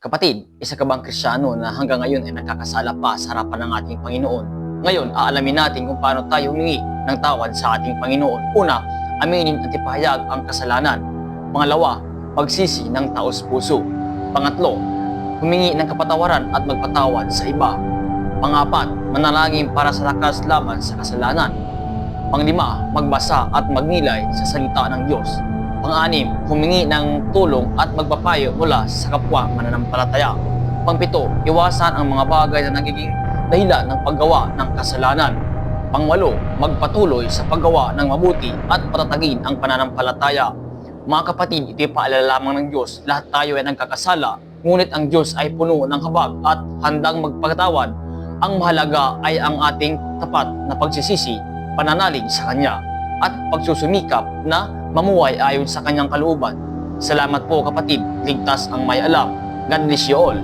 Kapatid, isa ka bang Kristiyano na hanggang ngayon ay nagkakasala pa sa harapan ng ating Panginoon? Ngayon, aalamin natin kung paano tayo humingi ng tawad sa ating Panginoon. Una, aminin at ipahayag ang kasalanan. Pangalawa, pagsisi ng taos-puso. Pangatlo, humingi ng kapatawaran at magpatawad sa iba. Pangapat, manalangin para sa lakas laban sa kasalanan. Panglima, magbasa at magnilay sa salita ng Diyos. Pang-anim, humingi ng tulong at magpapayo mula sa kapwa mananampalataya. Pangpito, iwasan ang mga bagay na nagiging dahilan ng paggawa ng kasalanan. Pangwalo, magpatuloy sa paggawa ng mabuti at patatagin ang pananampalataya. Mga kapatid, ito'y paalala lamang ng Diyos. Lahat tayo ay nagkakasala, ngunit ang Diyos ay puno ng habag at handang magpatawad. Ang mahalaga ay ang ating tapat na pagsisisi, pananalig sa Kanya, at pagsusumikap na mamuhay ayon sa Kanyang kalooban. Salamat po kapatid, ligtas ang may alam. God bless you all.